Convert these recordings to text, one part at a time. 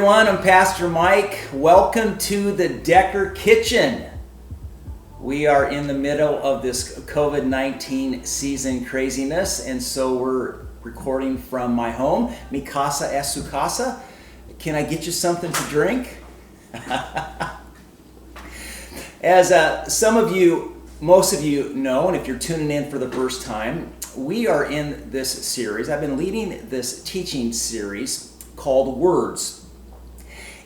everyone, I'm Pastor Mike. Welcome to the Decker Kitchen. We are in the middle of this COVID-19 season craziness, and so we're recording from my home, mi casa es su casa. Can I get you something to drink? As some of you, most of you know, and if you're tuning in for the first time, we are in this series. I've been leading this teaching series called Words.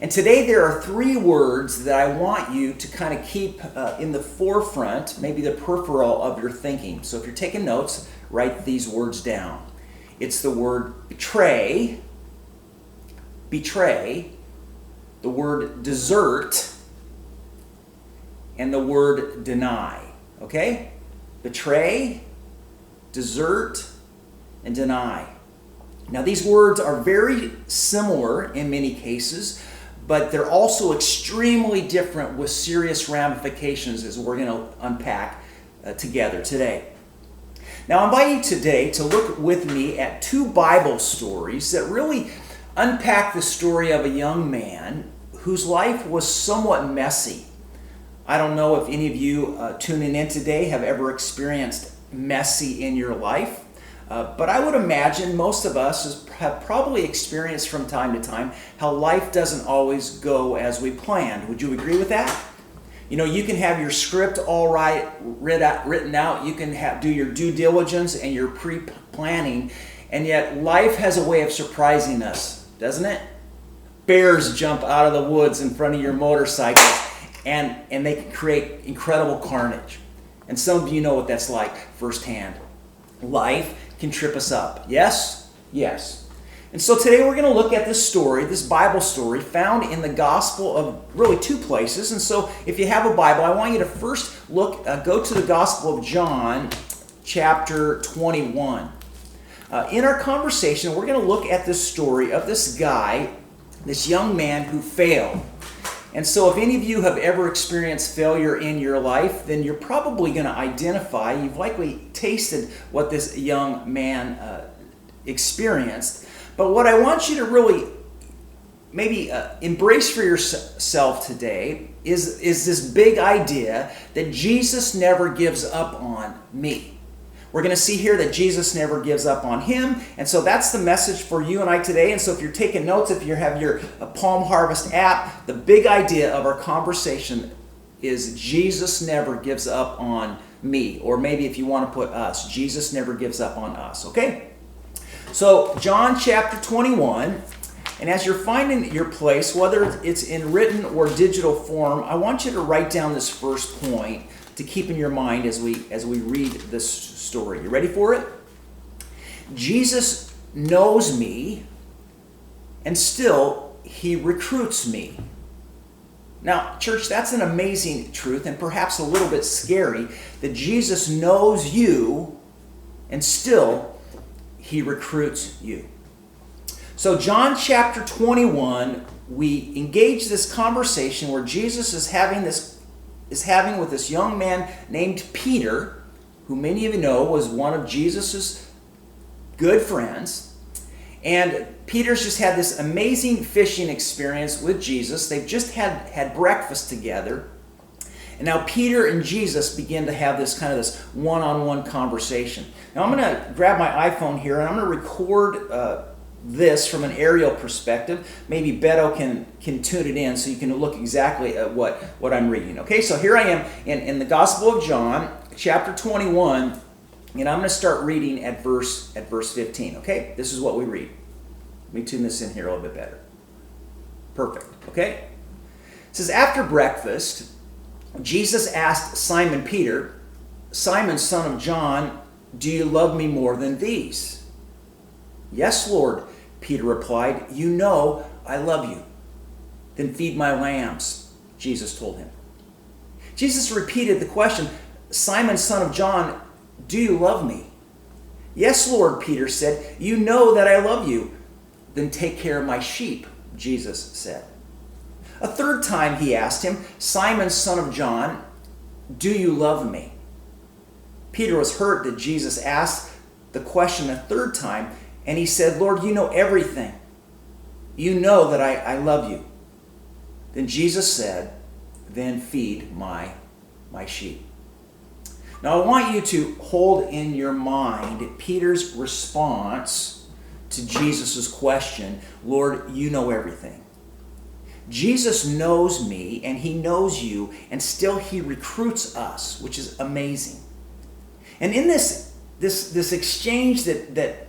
And today there are three words that I want you to kind of keep in the forefront, maybe the peripheral of your thinking. So if you're taking notes, write these words down. It's the word betray, the word desert, and the word deny. Okay? Betray, desert, and deny. Now these words are very similar in many cases, but they're also extremely different with serious ramifications, as we're going to unpack together today. Now I invite you today to look with me at two Bible stories that really unpack the story of a young man whose life was somewhat messy. I don't know if any of you tuning in today have ever experienced messy in your life. But I would imagine most of us have probably experienced from time to time how life doesn't always go as we planned. Would you agree with that? You know, you can have your script all right, written out. You can do your due diligence and your pre-planning. And yet life has a way of surprising us, doesn't it? Bears jump out of the woods in front of your motorcycle and they can create incredible carnage. And some of you know what that's like firsthand. Life can trip us up. Yes? Yes. And so today we're going to look at this story, this Bible story, found in the Gospel of really two places. And so if you have a Bible, I want you to first go to the Gospel of John, chapter 21. In our conversation, we're going to look at this story of this guy, this young man who failed. And so if any of you have ever experienced failure in your life, then you're probably going to identify, you've likely tasted what this young man experienced. But what I want you to really maybe embrace for yourself today is this big idea that Jesus never gives up on me. We're going to see here that Jesus never gives up on him. And so that's the message for you and I today. And so if you're taking notes, if you have your Palm Harvest app, the big idea of our conversation is Jesus never gives up on me. Or maybe if you want to put us, Jesus never gives up on us. Okay? So John chapter 21. And as you're finding your place, whether it's in written or digital form, I want you to write down this first point to keep in your mind as we read this story. You ready for it? Jesus knows me, and still he recruits me. Now, church, that's an amazing truth, and perhaps a little bit scary, that Jesus knows you, and still he recruits you. So John chapter 21, we engage this conversation where Jesus is having with this young man named Peter, who many of you know was one of Jesus's good friends. And Peter's just had this amazing fishing experience with Jesus. They've just had breakfast together. And now Peter and Jesus begin to have this one-on-one conversation. Now I'm going to grab my iPhone here and I'm going to record this from an aerial perspective. Maybe Beto can tune it in so you can look exactly at what I'm reading. Okay, so here I am in the Gospel of John, chapter 21, and I'm going to start reading at verse 15. Okay, this is what we read. Let me tune this in here a little bit better. Perfect. Okay, it says, after breakfast, Jesus asked Simon Peter, "Simon, son of John, do you love me more than these?" "Yes, Lord," Peter replied. "You know I love you." "Then feed my lambs," Jesus told him. Jesus repeated the question, "Simon, son of John, do you love me?" "Yes, Lord," Peter said. "You know that I love you." "Then take care of my sheep," Jesus said. A third time he asked him, "Simon, son of John, do you love me?" Peter was hurt that Jesus asked the question a third time, and he said, "Lord, you know everything. you know that I love you. Then Jesus said, then feed my sheep. Now I want you to hold in your mind Peter's response to Jesus' question, Lord, you know everything. Jesus knows me and he knows you, and still he recruits us, which is amazing. And in this exchange that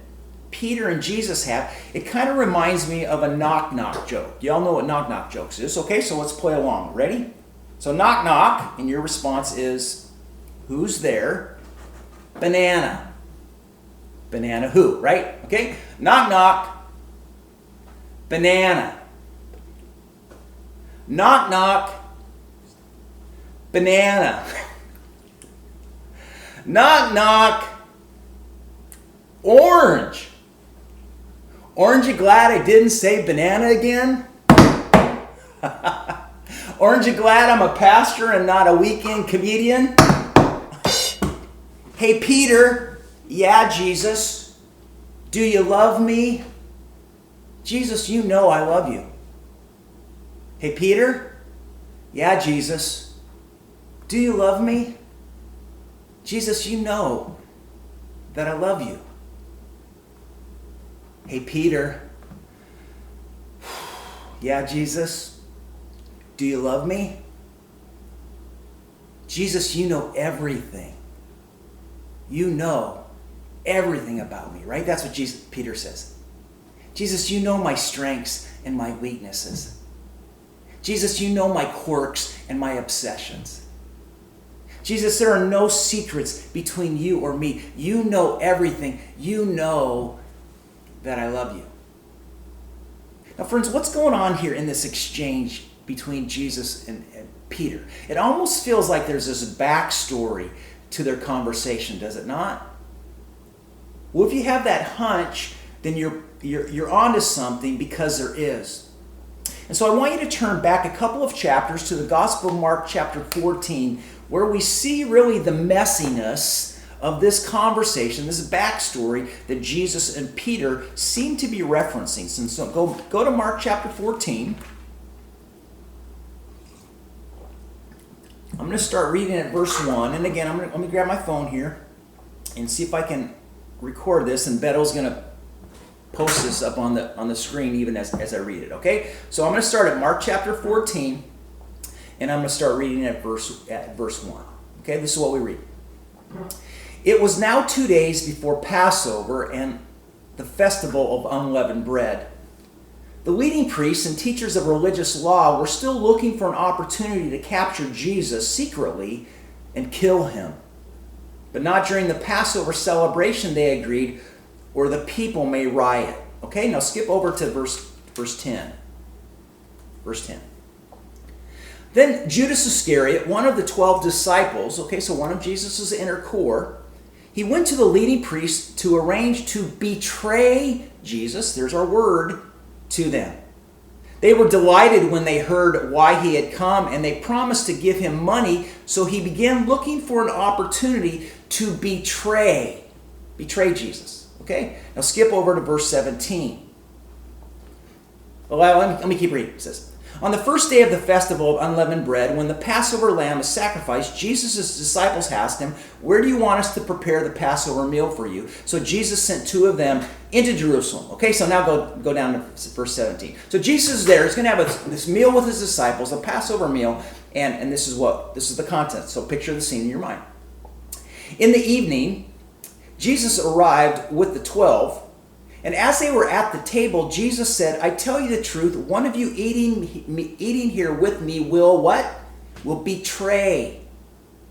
Peter and Jesus have, it kind of reminds me of a knock-knock joke. Y'all know what knock-knock jokes is. Okay, so let's play along. Ready? So knock-knock, and your response is, who's there? Banana. Banana who, right? Okay? Knock-knock. Banana. Knock-knock. Banana. Knock-knock. Orange. Aren't you glad I didn't say banana again? Aren't you glad I'm a pastor and not a weekend comedian? Hey, Peter. Yeah, Jesus. Do you love me? Jesus, you know I love you. Hey, Peter. Yeah, Jesus. Do you love me? Jesus, you know that I love you. Hey, Peter. Yeah, Jesus. Do you love me? Jesus, you know everything. You know everything about me, right? That's what Peter says. Jesus, you know my strengths and my weaknesses. Jesus, you know my quirks and my obsessions. Jesus, there are no secrets between you or me. You know everything. You know that I love you. Now, friends, what's going on here in this exchange between Jesus and Peter? It almost feels like there's this backstory to their conversation, does it not? Well, if you have that hunch, then you're onto something, because there is. And so I want you to turn back a couple of chapters to the Gospel of Mark chapter 14, where we see really the messiness of this conversation, this backstory that Jesus and Peter seem to be referencing. And so go to Mark chapter 14. I'm going to start reading at verse 1. And again, let me grab my phone here and see if I can record this. And Beto's going to post this up on the screen even as I read it. Okay? So I'm going to start at Mark chapter 14, and I'm going to start reading at verse 1. Okay? This is what we read. It was now 2 days before Passover and the festival of unleavened bread. The leading priests and teachers of religious law were still looking for an opportunity to capture Jesus secretly and kill him. But not during the Passover celebration, they agreed, or the people may riot. Okay, now skip over to verse 10. Verse 10. Then Judas Iscariot, one of the 12 disciples, okay, so one of Jesus' inner core, he went to the leading priests to arrange to betray Jesus, there's our word, to them. They were delighted when they heard why he had come, and they promised to give him money, so he began looking for an opportunity to betray Jesus. Okay? Now skip over to verse 17. Well, let me keep reading. It says, on the first day of the festival of unleavened bread, when the Passover lamb is sacrificed, Jesus' disciples asked him, where do you want us to prepare the Passover meal for you? So Jesus sent 2 of them into Jerusalem. Okay, so now go down to verse 17. So Jesus is there. He's going to have this meal with his disciples, a Passover meal, and this is the content. So picture the scene in your mind. In the evening, Jesus arrived with the 12. And as they were at the table, Jesus said, I tell you the truth, one of you eating here with me will what? Will betray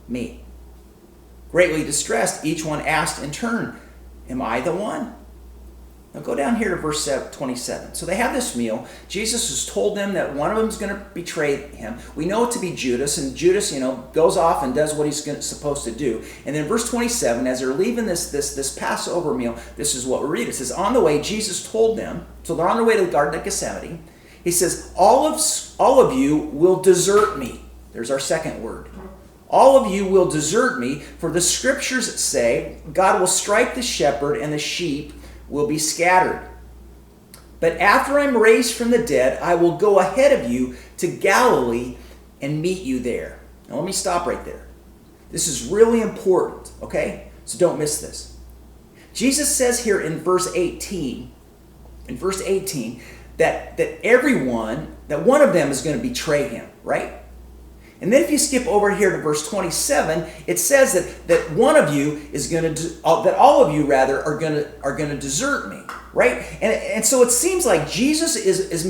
me. Greatly distressed, each one asked in turn, am I the one? Now go down here to verse 27. So they have this meal. Jesus has told them that one of them is going to betray him. We know it to be Judas, and Judas, goes off and does what he's supposed to do. And then verse 27, as they're leaving this Passover meal, this is what we read. It says, on the way, Jesus told them, so they're on their way to the Garden of Gethsemane. He says, all of you will desert me. There's our second word. All of you will desert me, for the scriptures say, God will strike the shepherd and the sheep will be scattered. but after I'm raised from the dead, I will go ahead of you to Galilee and meet you there. Now let me stop right there. This is really important, okay? So don't miss this. Jesus says here in verse 18, that everyone, that one of them is going to betray him, right? And then if you skip over here to verse 27, it says that one of you is going to, that all of you rather are going to desert me, right? And so it seems like Jesus is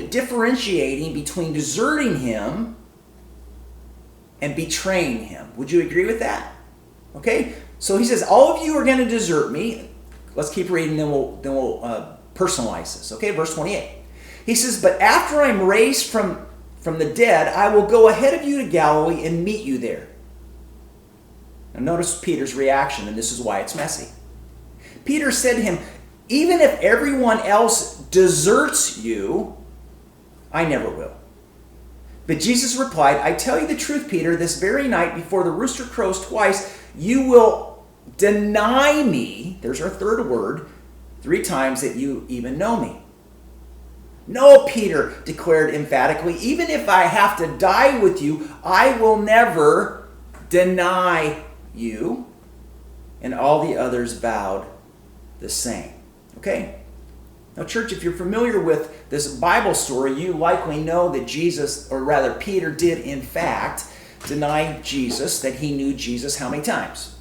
differentiating between deserting him and betraying him. Would you agree with that? Okay, so he says, all of you are going to desert me. Let's keep reading, then we'll personalize this. Okay, verse 28. He says, but after I'm raised from the dead, I will go ahead of you to Galilee and meet you there. Now notice Peter's reaction, and this is why it's messy. Peter said to him, even if everyone else deserts you, I never will. But Jesus replied, I tell you the truth, Peter, this very night before the rooster crows twice, you will deny me, there's our third word, 3 times that you even know me. No, Peter declared emphatically, even if I have to die with you, I will never deny you. And all the others vowed the same. Okay? Now, church, if you're familiar with this Bible story, you likely know that Jesus, or rather Peter did in fact deny Jesus, that he knew Jesus how many times?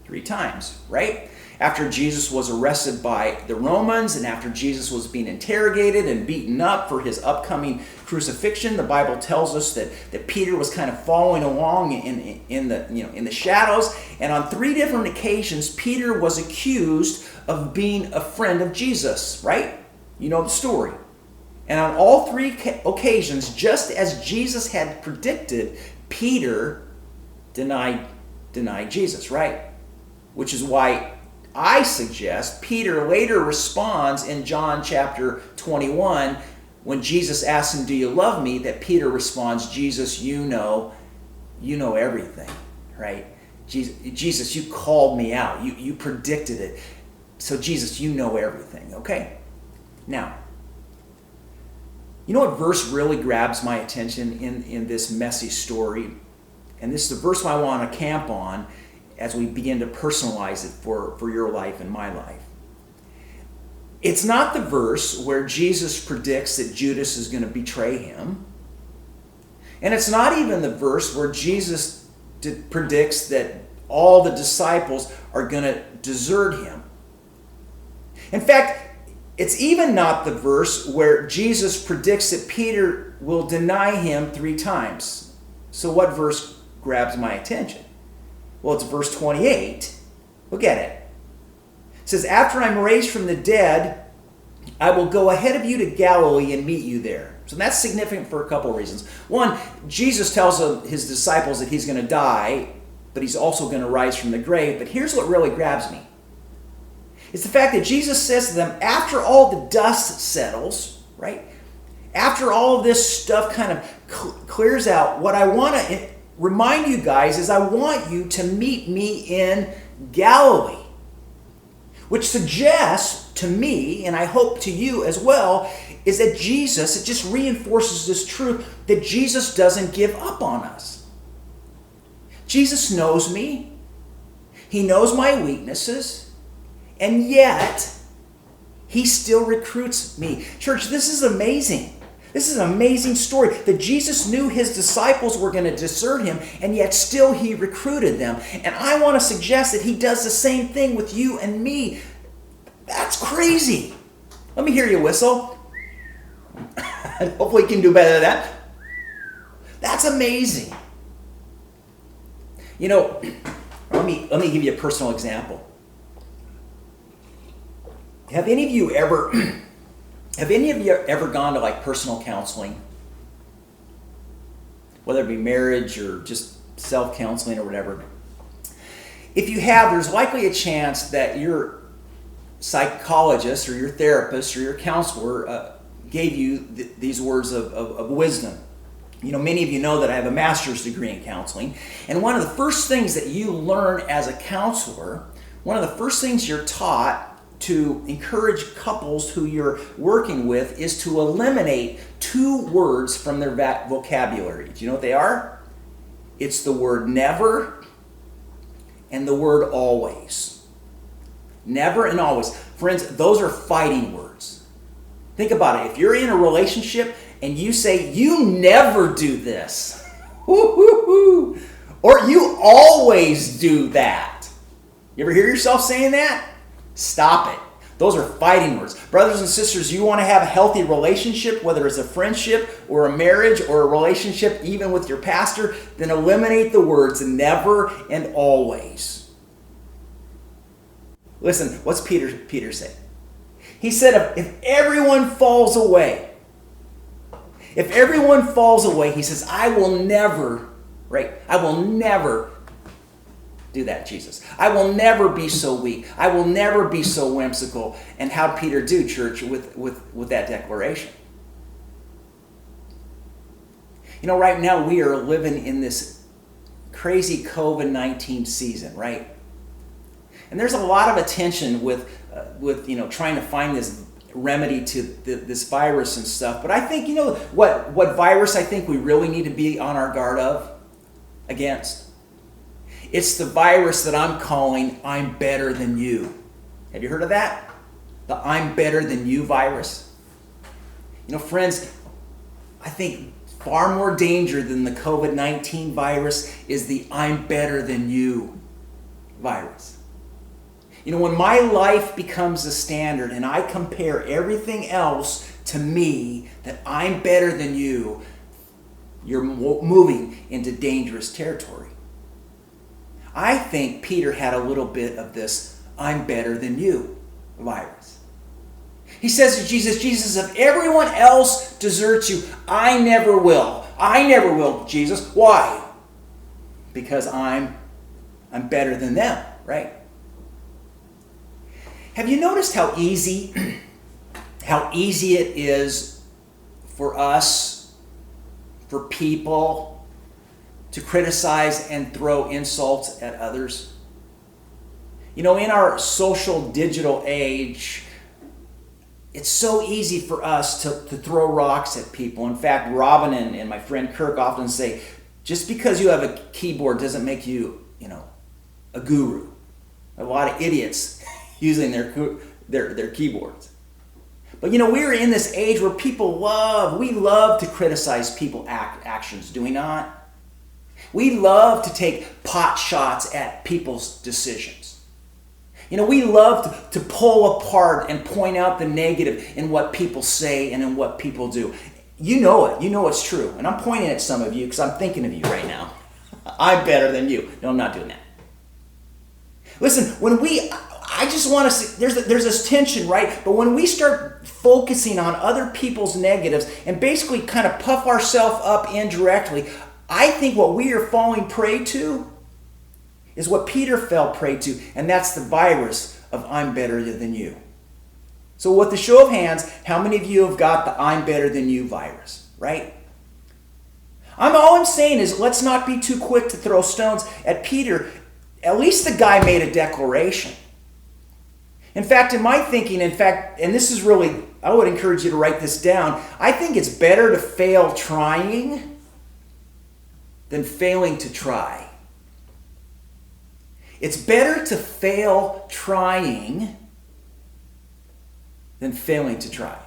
3 times, right? After Jesus was arrested by the Romans and after Jesus was being interrogated and beaten up for his upcoming crucifixion, the Bible tells us that Peter was kind of following along in the shadows. And on 3 different occasions, Peter was accused of being a friend of Jesus, right? You know the story. And on all 3 occasions, just as Jesus had predicted, Peter denied Jesus, right? Which is why I suggest Peter later responds in John chapter 21 when Jesus asks him, do you love me? That Peter responds, Jesus, you know everything, right? Jesus, you called me out. You predicted it. So Jesus, you know everything, okay? Now, you know what verse really grabs my attention in this messy story? And this is the verse I want to camp on as we begin to personalize it for your life and my life. It's not the verse where Jesus predicts that Judas is going to betray him. And it's not even the verse where Jesus predicts that all the disciples are going to desert him. In fact, it's even not the verse where Jesus predicts that Peter will deny him 3 times. So what verse grabs my attention? Well, it's verse 28. Look at it. It says, after I'm raised from the dead, I will go ahead of you to Galilee and meet you there. So that's significant for a couple of reasons. One, Jesus tells his disciples that he's going to die, but he's also going to rise from the grave. But here's what really grabs me. It's the fact that Jesus says to them, after all the dust settles, right? After all of this stuff kind of clears out, what I want to remind you guys is I want you to meet me in Galilee. Which suggests to me, and I hope to you as well, is that Jesus, it just reinforces this truth that Jesus doesn't give up on us. Jesus knows me. He knows my weaknesses. And yet, he still recruits me. Church, this is amazing. This is an amazing story that Jesus knew his disciples were going to desert him, and yet still he recruited them. And I want to suggest that he does the same thing with you and me. That's crazy. Let me hear you whistle. Hopefully you can do better than that. That's amazing. You know, let me give you a personal example. Have any of you ever gone to like personal counseling? Whether it be marriage or just self-counseling or whatever. If you have, there's likely a chance that your psychologist or your therapist or your counselor gave you these words of wisdom. You know, many of you know that I have a master's degree in counseling. And one of the first things that you learn as a counselor, one of the first things you're taught to encourage couples who you're working with is to eliminate 2 words from their vocabulary. Do you know what they are? It's the word never and the word always. Never and always. Friends, those are fighting words. Think about it. If you're in a relationship and you say, you never do this, or you always do that. You ever hear yourself saying that? Stop it. Those are fighting words. Brothers and sisters, you want to have a healthy relationship, whether it's a friendship or a marriage or a relationship even with your pastor, then eliminate the words never and always. Listen, what's Peter say? He said, if everyone falls away, he says, I will never do that, Jesus. I will never be so weak. I will never be so whimsical. And how did Peter do, church, with that declaration? You know, right now we are living in this crazy COVID-19 season, right? And there's a lot of attention with trying to find this remedy to this virus and stuff. But I think, you know, what virus I think we really need to be on our guard against? It's the virus that I'm calling I'm better than you. Have you heard of that? The I'm better than you virus. You know, friends, I think far more danger than the COVID-19 virus is the I'm better than you virus. You know, when my life becomes a standard and I compare everything else to me, that I'm better than you, you're moving into dangerous territory. I think Peter had a little bit of this I'm better than you virus. He says to Jesus, if everyone else deserts you, I never will. I never will, Jesus. Why? Because I'm better than them, right? Have you noticed how easy it is for us, for people, to criticize and throw insults at others? You know, in our social digital age, it's so easy for us to throw rocks at people. In fact, Robin and my friend Kirk often say, just because you have a keyboard doesn't make you, a guru. A lot of idiots using their keyboards. But we're in this age where we love to criticize people's actions, do we not? We love to take pot shots at people's decisions. We love to pull apart and point out the negative in what people say and in what people do. You know it. You know it's true. And I'm pointing at some of you because I'm thinking of you right now. I'm better than you. No, I'm not doing that. Listen, I just want to see, there's this tension, right? But when we start focusing on other people's negatives and basically kind of puff ourselves up indirectly, I think what we are falling prey to is what Peter fell prey to, and that's the virus of I'm better than you. So with the show of hands, how many of you have got the I'm better than you virus, right? All I'm saying is let's not be too quick to throw stones at Peter. At least the guy made a declaration. In fact, in my thinking, and this is really, I would encourage you to write this down, I think it's better to fail trying than failing to try. It's better to fail trying than failing to try.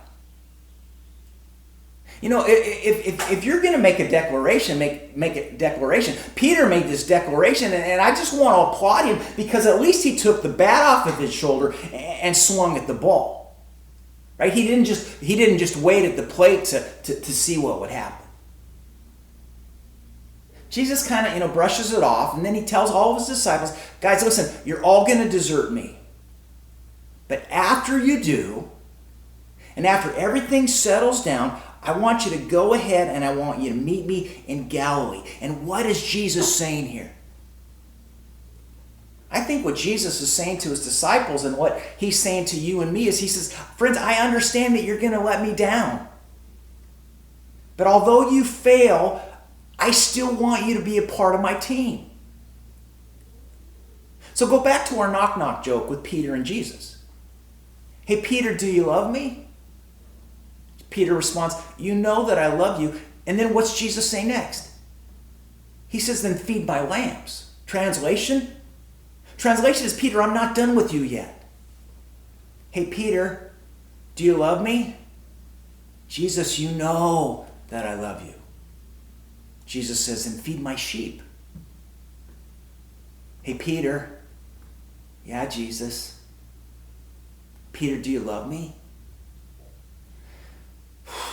If you're going to make a declaration, make a declaration. Peter made this declaration, and I just want to applaud him because at least he took the bat off of his shoulder and swung at the ball. Right? He didn't just wait at the plate to see what would happen. Jesus kind of, brushes it off, and then he tells all of his disciples, guys, listen, you're all going to desert me. But after you do, and after everything settles down, I want you to go ahead and I want you to meet me in Galilee. And what is Jesus saying here? I think what Jesus is saying to his disciples and what he's saying to you and me is he says, friends, I understand that you're going to let me down. But although you fail, I still want you to be a part of my team. So go back to our knock-knock joke with Peter and Jesus. Hey, Peter, do you love me? Peter responds, you know that I love you. And then what's Jesus say next? He says, then feed my lambs. Translation? Translation is, Peter, I'm not done with you yet. Hey, Peter, do you love me? Jesus, you know that I love you. Jesus says, then feed my sheep. Hey, Peter. Yeah, Jesus. Peter, do you love me?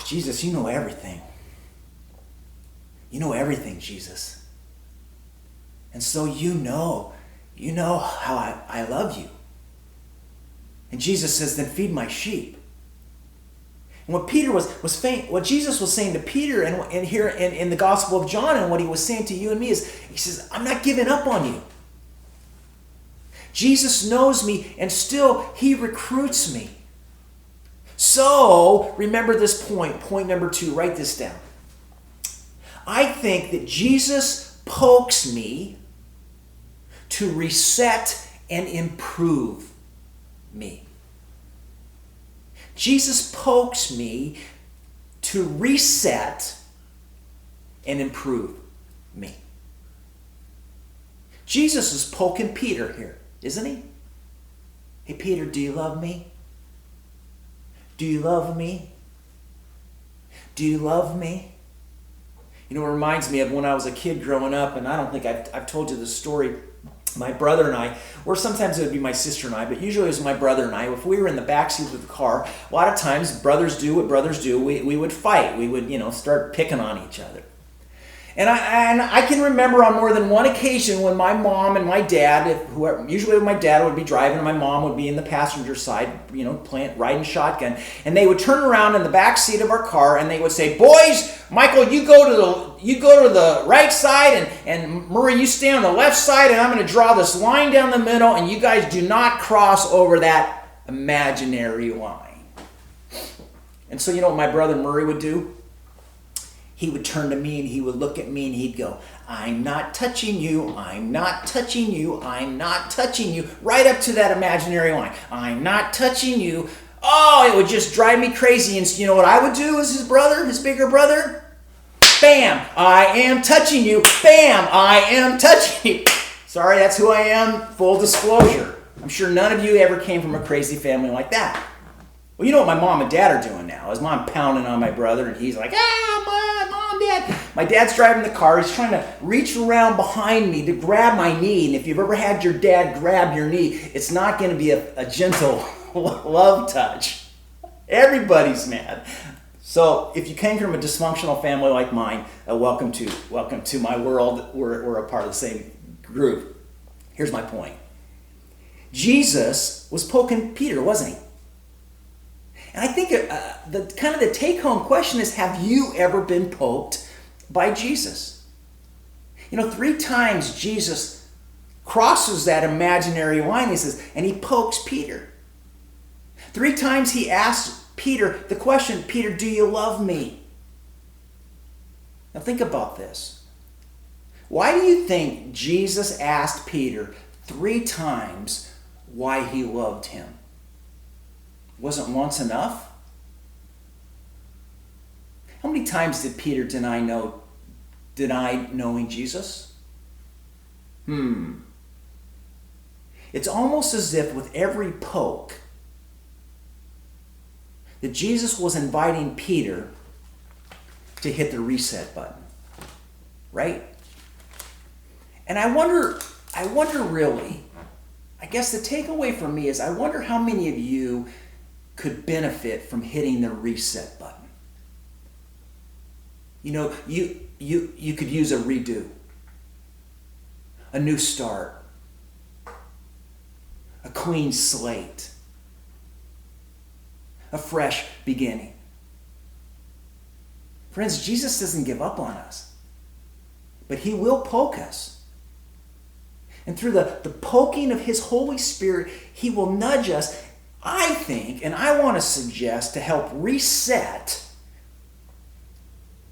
Jesus, you know everything. You know everything, Jesus. And so you know how I love you. And Jesus says, then feed my sheep. And what what Jesus was saying to Peter and here in the Gospel of John and what he was saying to you and me is, he says, I'm not giving up on you. Jesus knows me and still he recruits me. So remember this point number 2, write this down. I think that Jesus pokes me to reset and improve me. Jesus pokes me to reset and improve me. Jesus is poking Peter here, isn't he? Hey, Peter, do you love me? Do you love me? Do you love me? You know, it reminds me of when I was a kid growing up, and I don't think I've told you this story. My brother and I, or sometimes it would be my sister and I, but usually it was my brother and I. If we were in the backseat of the car, a lot of times brothers do what brothers do. We would fight. We would, start picking on each other. And I can remember on more than one occasion when my mom and my dad, usually my dad would be driving and my mom would be in the passenger side, riding shotgun, and they would turn around in the back seat of our car and they would say, "Boys, Michael, you go to the right side, and Murray, you stay on the left side, and I'm going to draw this line down the middle, and you guys do not cross over that imaginary line." And so you know what my brother Murray would do? He would turn to me and he would look at me and he'd go, "I'm not touching you, I'm not touching you, I'm not touching you," right up to that imaginary line. "I'm not touching you." Oh, it would just drive me crazy. And you know what I would do as his brother, his bigger brother? Bam, I am touching you. Bam, I am touching you. Sorry, that's who I am. Full disclosure. I'm sure none of you ever came from a crazy family like that. Well, you know what my mom and dad are doing now? His mom pounding on my brother, and he's like, Mom, Dad. My dad's driving the car. He's trying to reach around behind me to grab my knee. And if you've ever had your dad grab your knee, it's not going to be a gentle love touch. Everybody's mad. So if you came from a dysfunctional family like mine, welcome to my world. We're a part of the same group. Here's my point. Jesus was poking Peter, wasn't he? And I think the take-home question is, have you ever been poked by Jesus? 3 times Jesus crosses that imaginary line, he says, and he pokes Peter. 3 times he asks Peter the question, "Peter, do you love me?" Now think about this. Why do you think Jesus asked Peter 3 times why he loved him? Wasn't once enough? How many times did Peter deny knowing Jesus? It's almost as if with every poke that Jesus was inviting Peter to hit the reset button. Right? And I wonder really, I guess the takeaway for me is, I wonder how many of you could benefit from hitting the reset button. You could use a redo, a new start, a clean slate, a fresh beginning. Friends, Jesus doesn't give up on us, but he will poke us. And through the poking of his Holy Spirit, he will nudge us, I think, and I want to suggest, to help reset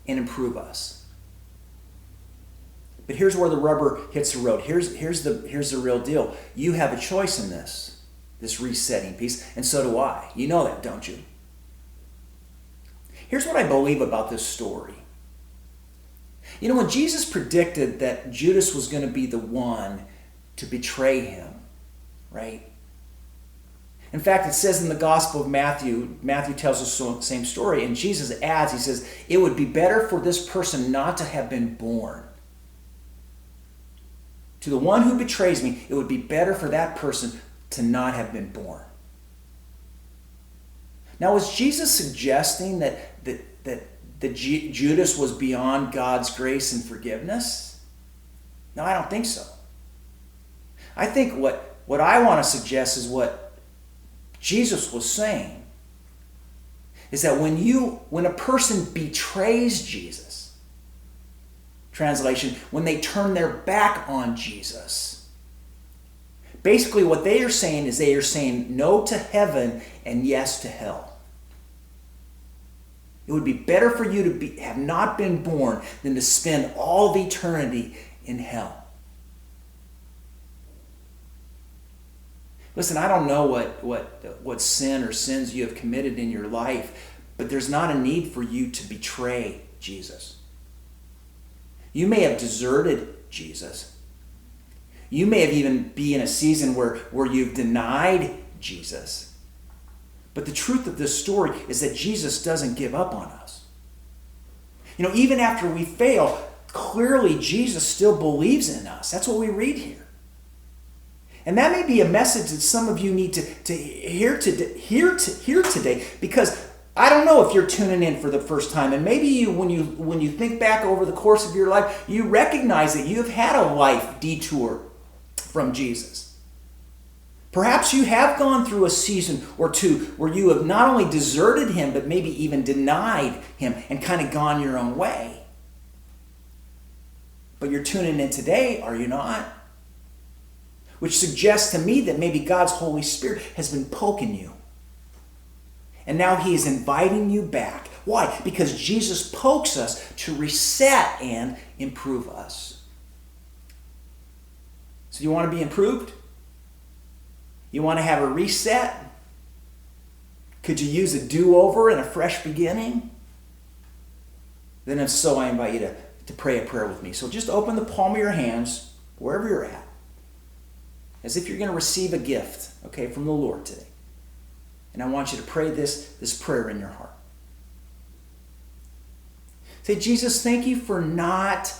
and improve us. But here's where the rubber hits the road. Here's the real deal. You have a choice in this. this resetting piece, and so do I. You know that, don't you? Here's what I believe about this story. You know, when Jesus predicted that Judas was going to be the one to betray him, right? In fact, it says in the Gospel of Matthew, Matthew tells us the same story, and Jesus adds, he says, it would be better for this person not to have been born. To the one who betrays me, it would be better for that person to not have been born. Now, was Jesus suggesting that Judas was beyond God's grace and forgiveness? No, I don't think so. I think what I want to suggest is what Jesus was saying, is that when a person betrays Jesus, translation, when they turn their back on Jesus, basically what they are saying is they are saying no to heaven and yes to hell. It would be better for you to have not been born than to spend all of eternity in hell. Listen, I don't know what sin or sins you have committed in your life, but there's not a need for you to betray Jesus. You may have deserted Jesus. You may have even be in a season where you've denied Jesus. But the truth of this story is that Jesus doesn't give up on us. You know, even after we fail, clearly Jesus still believes in us. That's what we read here. And that may be a message that some of you need to hear today, because I don't know if you're tuning in for the first time, and maybe when you think back over the course of your life, you recognize that you've had a life detour from Jesus. Perhaps you have gone through a season or two where you have not only deserted him, but maybe even denied him and kind of gone your own way. But you're tuning in today, are you not? Which suggests to me that maybe God's Holy Spirit has been poking you. And now he is inviting you back. Why? Because Jesus pokes us to reset and improve us. So you want to be improved? You want to have a reset? Could you use a do-over and a fresh beginning? Then if so, I invite you to pray a prayer with me. So just open the palm of your hands, wherever you're at, as if you're going to receive a gift, okay, from the Lord today. And I want you to pray this prayer in your heart. Say, Jesus, thank you for not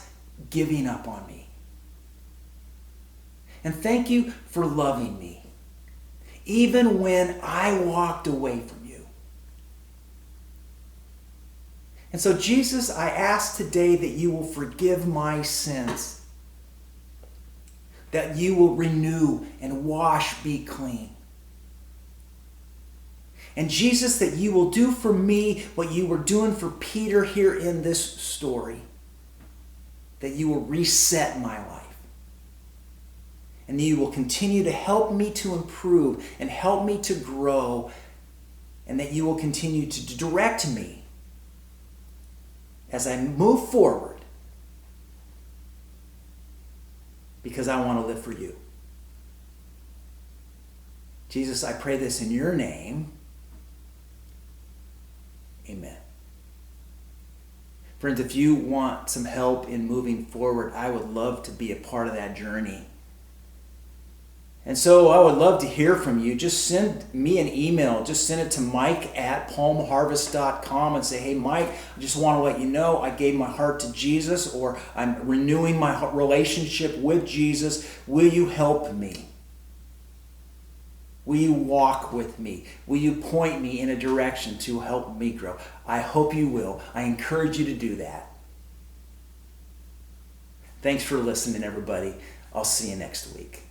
giving up on me. And thank you for loving me, even when I walked away from you. And so, Jesus, I ask today that you will forgive my sins, that you will renew and wash me clean. And Jesus, that you will do for me what you were doing for Peter here in this story, that you will reset my life. And you will continue to help me to improve and help me to grow, and that you will continue to direct me as I move forward, because I want to live for you. Jesus, I pray this in your name. Amen. Friends, if you want some help in moving forward, I would love to be a part of that journey. And so I would love to hear from you. Just send me an email. Just send it to mike@palmharvest.com and say, hey, Mike, I just want to let you know I gave my heart to Jesus, or I'm renewing my relationship with Jesus. Will you help me? Will you walk with me? Will you point me in a direction to help me grow? I hope you will. I encourage you to do that. Thanks for listening, everybody. I'll see you next week.